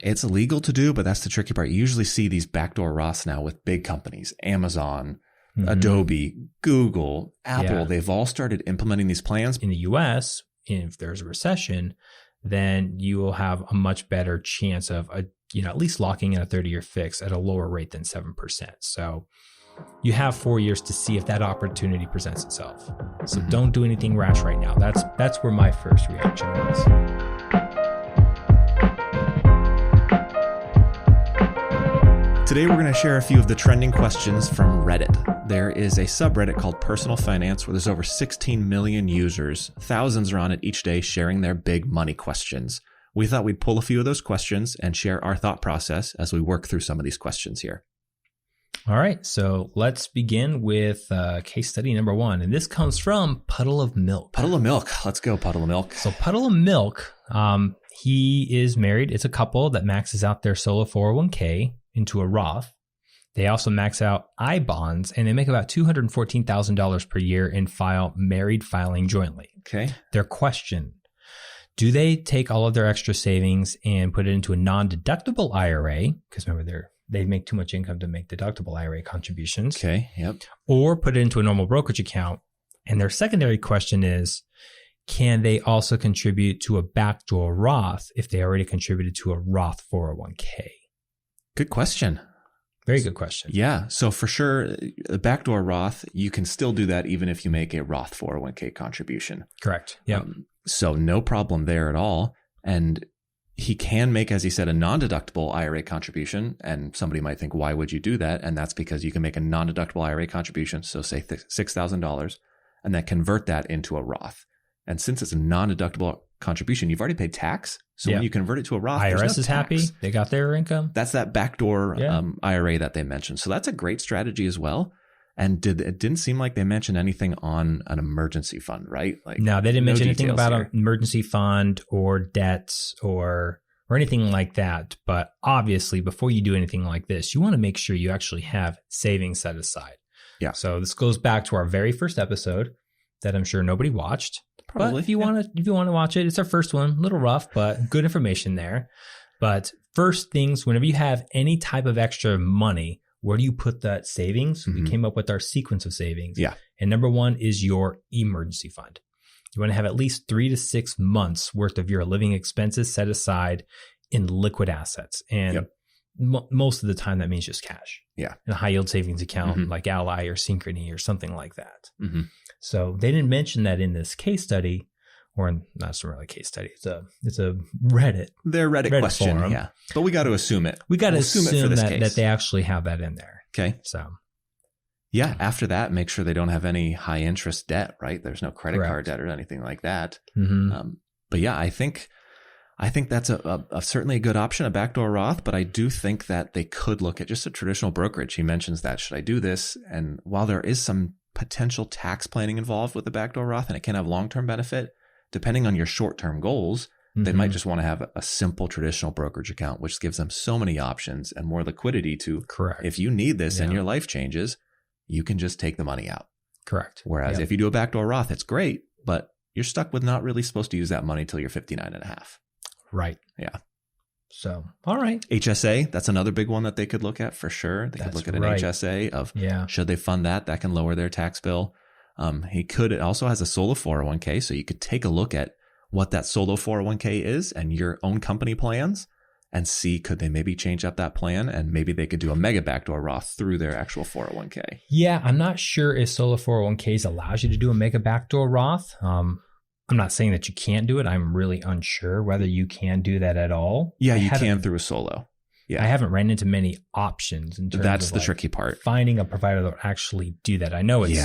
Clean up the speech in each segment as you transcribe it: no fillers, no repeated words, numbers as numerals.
it's illegal to do, but that's the tricky part. You usually see these backdoor Roths now with big companies, Amazon, Adobe, Google, Apple. They've all started implementing these plans. In the US, if there's a recession, then you will have a much better chance of at least locking in a 30-year fix at a lower rate than 7%. So you have 4 years to see if that opportunity presents itself. So don't do anything rash right now. That's where my first reaction was. Today, we're going to share a few of the trending questions from Reddit. There is a subreddit called Personal Finance where there's over 16 million users. Thousands are on it each day sharing their big money questions. We thought we'd pull a few of those questions and share our thought process as we work through some of these questions here. All right, so let's begin with case study number 1. And this comes from Puddle of Milk. Puddle of Milk. Let's go, Puddle of Milk. So Puddle of Milk, he is married. It's a couple that maxes out their solo 401k into a Roth. They also max out I bonds, and they make about $214,000 per year and file married filing jointly. Okay. Their question: do they take all of their extra savings and put it into a non-deductible IRA? Because remember, they make too much income to make deductible IRA contributions. Okay. Yep. Or put it into a normal brokerage account. And their secondary question is, can they also contribute to a backdoor Roth if they already contributed to a Roth 401k? Good question. Very good question. Yeah. So for sure, the backdoor Roth, you can still do that even if you make a Roth 401k contribution. Correct. Yeah. So no problem there at all. And he can make, as he said, a non-deductible IRA contribution. And somebody might think, why would you do that? And that's because you can make a non-deductible IRA contribution, so say $6,000, and then convert that into a Roth. And since it's a non-deductible contribution, you've already paid tax. So when you convert it to a Roth, IRS is happy. They got their income. That's that backdoor IRA that they mentioned. So that's a great strategy as well. And it didn't seem like they mentioned anything on an emergency fund, right? Like, no, they didn't mention anything about an emergency fund or debts or anything like that. But obviously, before you do anything like this, you want to make sure you actually have savings set aside. Yeah. So this goes back to our very first episode that I'm sure nobody watched. Probably. But if you want to watch it, it's our first one. A little rough, but good information there. But first things, whenever you have any type of extra money, where do you put that savings? We came up with our sequence of savings. Yeah. And number 1 is your emergency fund. You want to have at least 3 to 6 months worth of your living expenses set aside in liquid assets. And most of the time that means just cash. Yeah. In a high yield savings account like Ally or Synchrony or something like that. So they didn't mention that in this case study, or not really a case study. It's a Reddit. Their Reddit question, forum. Yeah. But we got to assume it. We got to assume it for this case. that they actually have that in there. Okay. So. Yeah. After that, make sure they don't have any high interest debt, right? There's no credit card debt or anything like that. But yeah, I think that's a certainly a good option, a backdoor Roth, but I do think that they could look at just a traditional brokerage. He mentions that, should I do this? And while there is some potential tax planning involved with the backdoor Roth, and it can have long-term benefit, depending on your short-term goals, they might just want to have a simple traditional brokerage account, which gives them so many options and more liquidity to, if you need this and your life changes, you can just take the money out. Correct. Whereas if you do a backdoor Roth, it's great, but you're stuck with not really supposed to use that money till you're 59 and a half. Right. Yeah. So, all right. HSA, that's another big one that they could look at for sure. They could look at an HSA of should they fund that? That can lower their tax bill. It also has a solo 401k. So you could take a look at what that solo 401k is and your own company plans and see, could they maybe change up that plan? And maybe they could do a mega backdoor Roth through their actual 401k. Yeah. I'm not sure if solo 401ks allows you to do a mega backdoor Roth. I'm not saying that you can't do it. I'm really unsure whether you can do that at all. Yeah, you can through a solo. Yeah, I haven't ran into many options in terms That's of the tricky part. Finding a provider that will actually do that. I know it's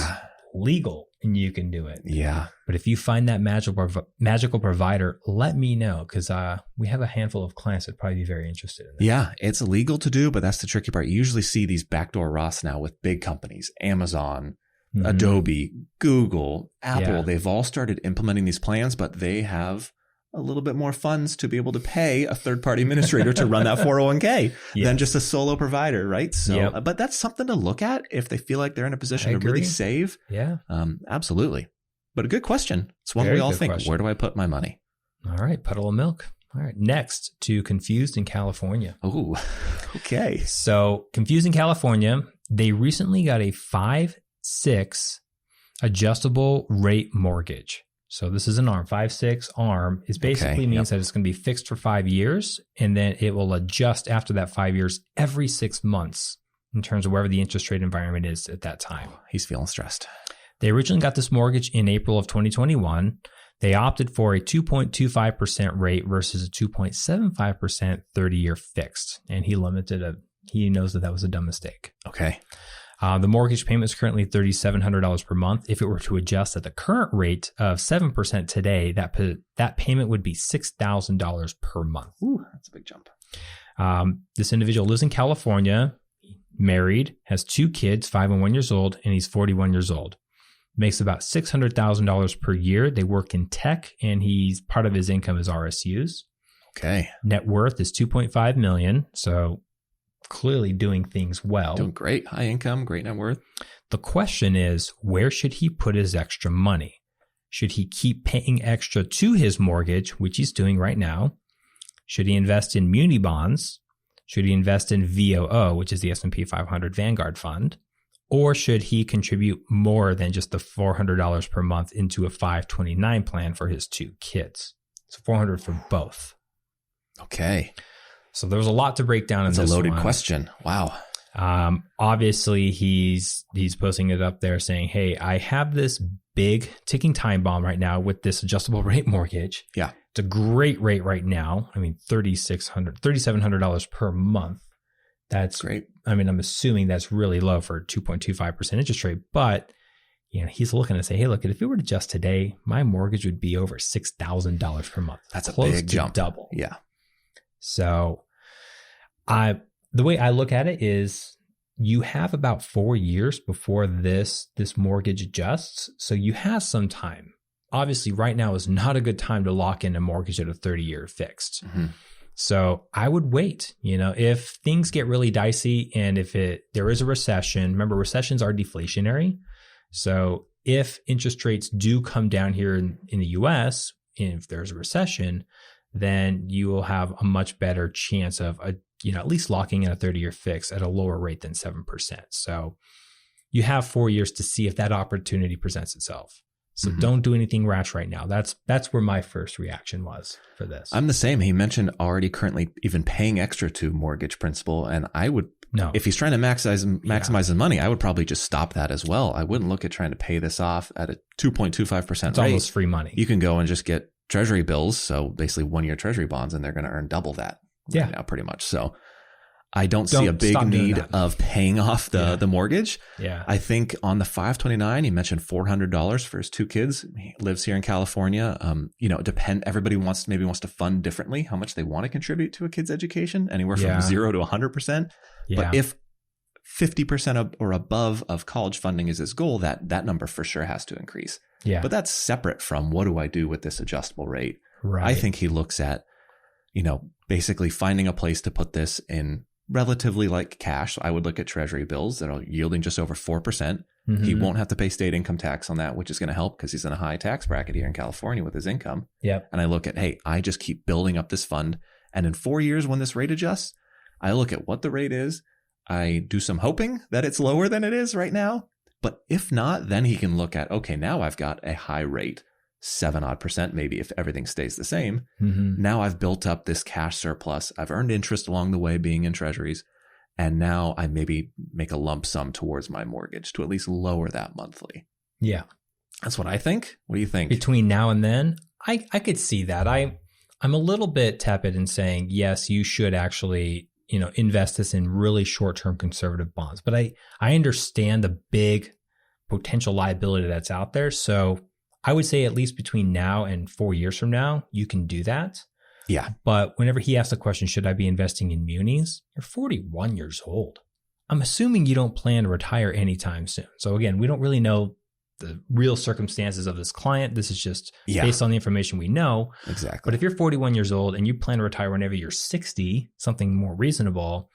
legal and you can do it. Yeah. But if you find that magical provider, let me know, because we have a handful of clients that would probably be very interested in that. Yeah, it's illegal to do, but that's the tricky part. You usually see these backdoor Roths now with big companies, Amazon, Adobe, Google, Apple. They've all started implementing these plans, but they have a little bit more funds to be able to pay a third-party administrator to run that 401k than just a solo provider, right? So, but that's something to look at if they feel like they're in a position to really save. Yeah. Absolutely. But a good question. It's one we all think, where do I put my money? All right. Puddle of milk. All right. Next to Confused in California. Oh, okay. So Confused in California, they recently got a 5/6 adjustable rate mortgage. So this is an ARM. 5/6 ARM is basically means that it's going to be fixed for 5 years, and then it will adjust after that 5 years every 6 months in terms of wherever the interest rate environment is at that time. Oh, he's feeling stressed. They originally got this mortgage in April of 2021. They opted for a 2.25% rate versus a 2.75% 30-year fixed. And he knows that was a dumb mistake. Okay. The mortgage payment is currently $3,700 per month. If it were to adjust at the current rate of 7% today, that payment would be $6,000 per month. Ooh, that's a big jump. This individual lives in California, married, has 2 kids, 5 and 1 years old, and he's 41 years old. Makes about $600,000 per year. They work in tech, and part of his income is RSUs. Okay. Net worth is $2.5 million. So clearly doing things well. Doing great. High income, great net worth. The question is, where should he put his extra money? Should he keep paying extra to his mortgage, which he's doing right now? Should he invest in muni bonds? Should he invest in VOO, which is the S&P 500 Vanguard fund? Or should he contribute more than just the $400 per month into a 529 plan for his 2 kids? So $400 for both. Okay. So there was a lot to break down in this one. It's a loaded question. Wow. Obviously, he's posting it up there saying, hey, I have this big ticking time bomb right now with this adjustable rate mortgage. Yeah. It's a great rate right now. I mean, $3,700 per month. That's great. I mean, I'm assuming that's really low for a 2.25% interest rate, but he's looking to say, hey, look, if it were to adjust today, my mortgage would be over $6,000 per month. That's close a big jump. Double. Yeah. So the way I look at it is you have about 4 years before this mortgage adjusts. So you have some time. Obviously, right now is not a good time to lock in a mortgage at a 30-year fixed. Mm-hmm. So I would wait, if things get really dicey and if there is a recession. Remember, recessions are deflationary. So if interest rates do come down here in the US, if there's a recession, then you will have a much better chance of at least locking in a 30-year fix at a lower rate than 7%. So you have 4 years to see if that opportunity presents itself. So don't do anything rash right now. That's where my first reaction was for this. I'm the same. He mentioned already currently even paying extra to mortgage principal. And I would, if he's trying to maximize his money, I would probably just stop that as well. I wouldn't look at trying to pay this off at a 2.25% rate. It's almost free money. You can go and just get treasury bills. So basically 1-year treasury bonds, and they're going to earn double that right now pretty much. So I don't see a big need of paying off the mortgage. Yeah. I think on the 529, he mentioned $400 for his 2 kids. He lives here in California. Everybody wants to fund differently how much they want to contribute to a kid's education, anywhere from 0 to 100%. Yeah. But if 50% or above of college funding is his goal, that number for sure has to increase. Yeah. But that's separate from what do I do with this adjustable rate? Right. I think he looks at, basically finding a place to put this in relatively like cash. I would look at treasury bills that are yielding just over 4%. Mm-hmm. He won't have to pay state income tax on that, which is going to help because he's in a high tax bracket here in California with his income. Yep. And I look at, hey, I just keep building up this fund. And in 4 years, when this rate adjusts, I look at what the rate is. I do some hoping that it's lower than it is right now. But if not, then he can look at, okay, now I've got a high rate, 7% maybe if everything stays the same. Mm-hmm. Now I've built up this cash surplus. I've earned interest along the way being in treasuries. And now I maybe make a lump sum towards my mortgage to at least lower that monthly. Yeah. That's what I think. What do you think? Between now and then, I could see that. I'm a little bit tepid in saying, yes, you should actually, invest this in really short-term conservative bonds. But I understand the big potential liability that's out there. So I would say at least between now and 4 years from now, you can do that. Yeah. But whenever he asks the question, should I be investing in munis? You're 41 years old. I'm assuming you don't plan to retire anytime soon. So again, we don't really know the real circumstances of this client. This is just based on the information we know. Exactly. But if you're 41 years old and you plan to retire whenever you're 60, something more reasonable,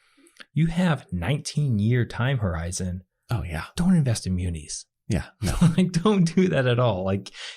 you have 19-year time horizon. Oh, yeah. Don't invest in munis. Yeah, no. Don't do that at all.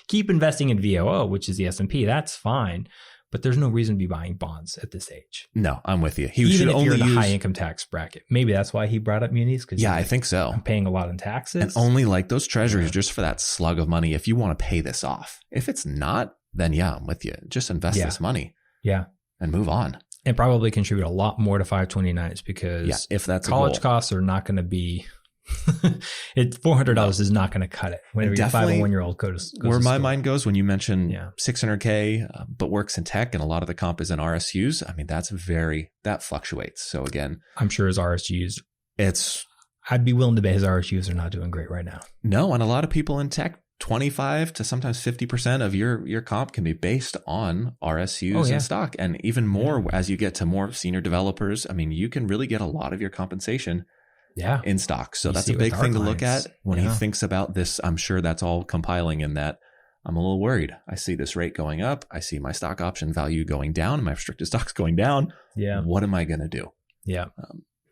Keep investing in VOO, which is the S&P. That's fine. but there's no reason to be buying bonds at this age. No, I'm with you. He Even should if only you're in a use high income tax bracket. Maybe that's why he brought up munis. Yeah, I think so. I'm paying a lot in taxes. And only like those treasuries just for that slug of money if you want to pay this off. If it's not, then yeah, I'm with you. Just invest this money. Yeah. And move on. And probably contribute a lot more to 529s because if that's college costs are not going to be $400 is not going to cut it whenever your 501-year-old goes where to my school. mind goes when you mention $600K, but works in tech and a lot of the comp is in RSUs. I mean, that fluctuates. So again, I'm sure his RSUs, I'd be willing to bet his RSUs are not doing great right now. No. And a lot of people in tech, 25 to sometimes 50% of your comp can be based on RSUs and stock. And even more as you get to more senior developers. I mean, you can really get a lot of your compensation in stock. So that's a big thing to look at when he thinks about this. I'm sure that's all compiling in that. I'm a little worried. I see this rate going up. I see my stock option value going down. My restricted stocks going down. Yeah. What am I going to do? Yeah.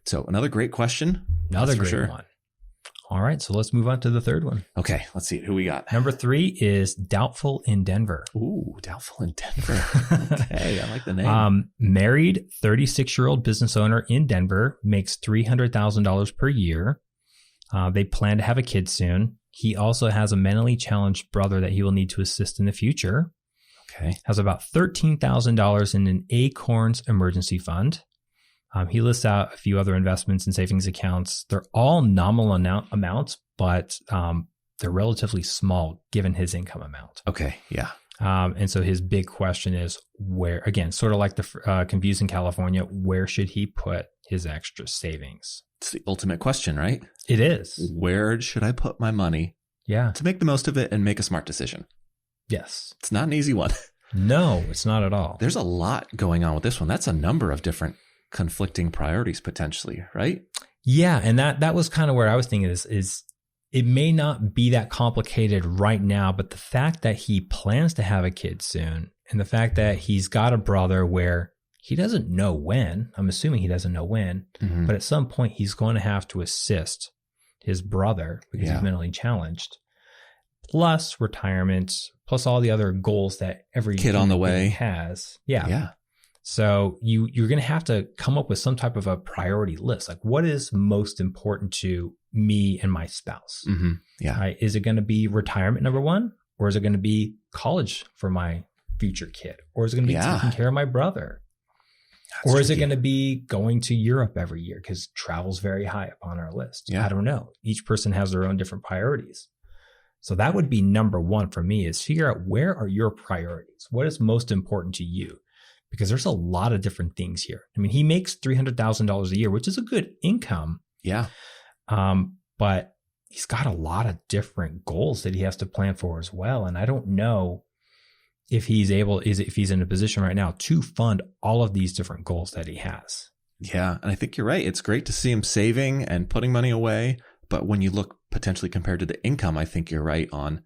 So another great question. Another great one. All right. So let's move on to the third one. Okay. Let's see who we got. Number 3 is doubtful in Denver. Ooh, doubtful in Denver. Okay. I like the name. Married 36-year-old business owner in Denver, makes $300,000 per year. They plan to have a kid soon. He also has a mentally challenged brother that he will need to assist in the future. Okay. Has about $13,000 in an Acorns emergency fund. He lists out a few other investments and savings accounts. They're all nominal amounts, but they're relatively small given his income amount. Okay, yeah. And so his big question is where, again, sort of like the confusing California, where should he put his extra savings? It's the ultimate question, right? It is. Where should I put my money to make the most of it and make a smart decision? Yes. It's not an easy one. No, it's not at all. There's a lot going on with this one. That's a number of different conflicting priorities potentially, right? Yeah, and that was kind of where I was thinking is it may not be that complicated right now, but the fact that he plans to have a kid soon and the fact that he's got a brother where he doesn't know when, I'm assuming he doesn't know when, but at some point he's going to have to assist his brother because he's mentally challenged, plus retirement, plus all the other goals that every kid on the way has. Yeah. So you're going to have to come up with some type of a priority list. Like, what is most important to me and my spouse? Yeah. Right? Is it going to be retirement, number one? Or is it going to be college for my future kid? Or is it going to be taking care of my brother? Or is it going to be going to Europe every year? Because travel's very high up on our list. I don't know. Each person has their own different priorities. So that would be number one for me, is figure out where are your priorities? What is most important to you? Because there's a lot of different things here. I mean, he makes $300,000 a year, which is a good income. Yeah. But he's got a lot of different goals that he has to plan for as well. And I don't know if he's in a position right now to fund all of these different goals that he has. Yeah. And I think you're right. It's great to see him saving and putting money away. But when you look potentially compared to the income, I think you're right on.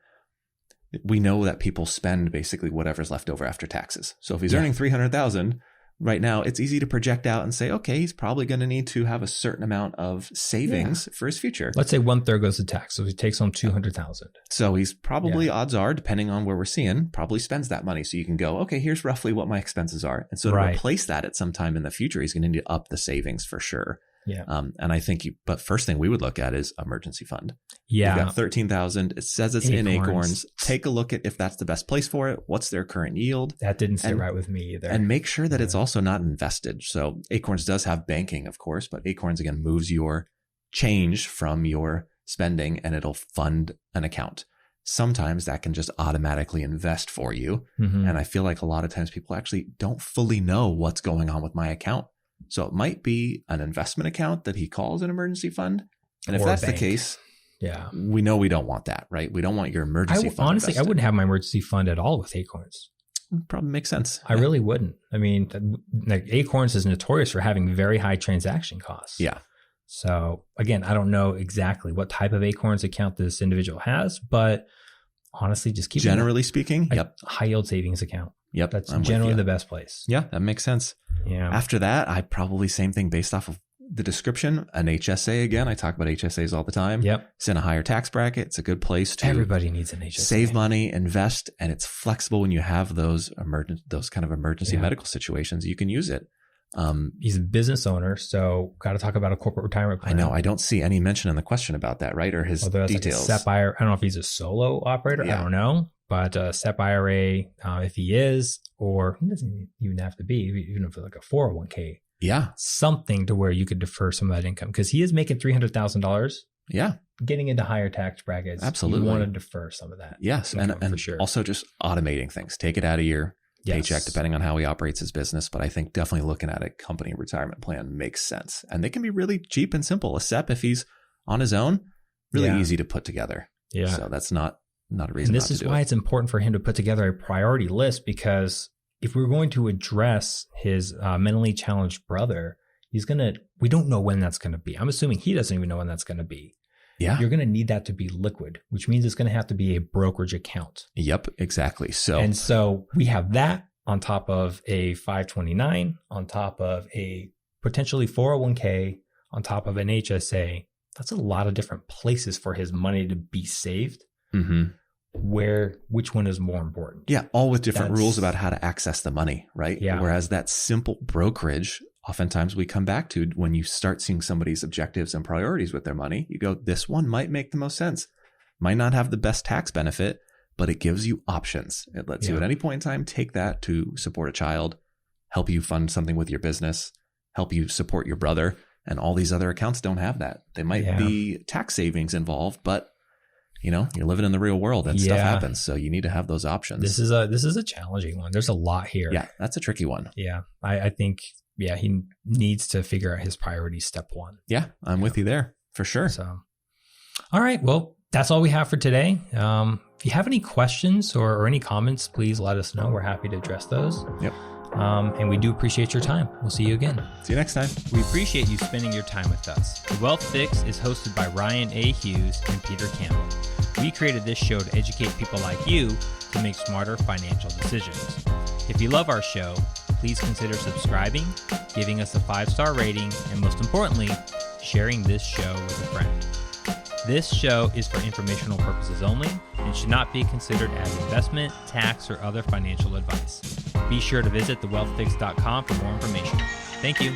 We know that people spend basically whatever's left over after taxes. So if he's earning $300,000 right now, it's easy to project out and say, okay, he's probably going to need to have a certain amount of savings for his future. Let's say 1/3 goes to tax. So he takes home $200,000. So he's probably, odds are, depending on where we're seeing, probably spends that money. So you can go, okay, here's roughly what my expenses are. And so to replace that at some time in the future, he's going to need to up the savings for sure. Yeah. And I think but first thing we would look at is emergency fund. Yeah. You've got $13,000. It says it's in Acorns. Take a look at if that's the best place for it. What's their current yield? That didn't sit right with me either. And make sure that it's also not invested. So Acorns does have banking, of course, but Acorns again moves your change from your spending and it'll fund an account. Sometimes that can just automatically invest for you. And I feel like a lot of times people actually don't fully know what's going on with my account. So it might be an investment account that he calls an emergency fund. And if that's the case, we know we don't want that, right? We don't want your emergency fund. Honestly, invested. I wouldn't have my emergency fund at all with Acorns. Probably makes sense. I really wouldn't. I mean, like Acorns is notorious for having very high transaction costs. Yeah. So again, I don't know exactly what type of Acorns account this individual has, but honestly, just keep generally speaking, high yield savings account. Yep. That's generally the best place. Yeah, that makes sense. Yeah. After that, I probably same thing based off of the description, an HSA again. I talk about HSAs all the time. Yep. It's in a higher tax bracket. It's a good place to everybody needs an HSA. Save money, invest, and it's flexible when you have those kind of emergency medical situations. You can use it. He's a business owner, so got to talk about a corporate retirement plan. I know. I don't see any mention in the question about that, right? Or his details. Like a SEP IRA. I don't know if he's a solo operator. I don't know. But SEP IRA, if he is, or it doesn't even have to be, even if it's like a 401k. Yeah. Something to where you could defer some of that income. Because he is making $300,000. Yeah. Getting into higher tax brackets. Absolutely. You want to defer some of that. Yes. And for sure. Also just automating things. Take it out of your paycheck, depending on how he operates his business. But I think definitely looking at a company retirement plan makes sense. And they can be really cheap and simple. A SEP, if he's on his own, really easy to put together. Yeah. So that's not a reason. And this is why it's important for him to put together a priority list, because if we're going to address his mentally challenged brother, we don't know when that's going to be. I'm assuming he doesn't even know when that's going to be. Yeah. You're going to need that to be liquid, which means it's going to have to be a brokerage account. Yep, exactly. So we have that on top of a 529, on top of a potentially 401k, on top of an HSA. That's a lot of different places for his money to be saved. Mm-hmm. Which one is more important? Yeah, all with different rules about how to access the money, right? Yeah. Whereas that simple brokerage, oftentimes we come back to when you start seeing somebody's objectives and priorities with their money, you go, this one might make the most sense. Might not have the best tax benefit, but it gives you options. It lets you at any point in time take that to support a child, help you fund something with your business, help you support your brother. And all these other accounts don't have that. They might be tax savings involved, but you're living in the real world and stuff happens. So you need to have those options. This is a challenging one. There's a lot here. Yeah, that's a tricky one. Yeah. I think, he needs to figure out his priorities, step one. Yeah, I'm with you there for sure. So, all right. Well, that's all we have for today. If you have any questions or any comments, please let us know. We're happy to address those. Yep. And we do appreciate your time. We'll see you again. See you next time. We appreciate you spending your time with us. The Wealth Fix is hosted by Ryan A. Hughes and Peter Campbell. We created this show to educate people like you to make smarter financial decisions. If you love our show, please consider subscribing, giving us a 5-star rating, and most importantly, sharing this show with a friend. This show is for informational purposes only and should not be considered as investment, tax, or other financial advice. Be sure to visit thewealthfix.com for more information. Thank you.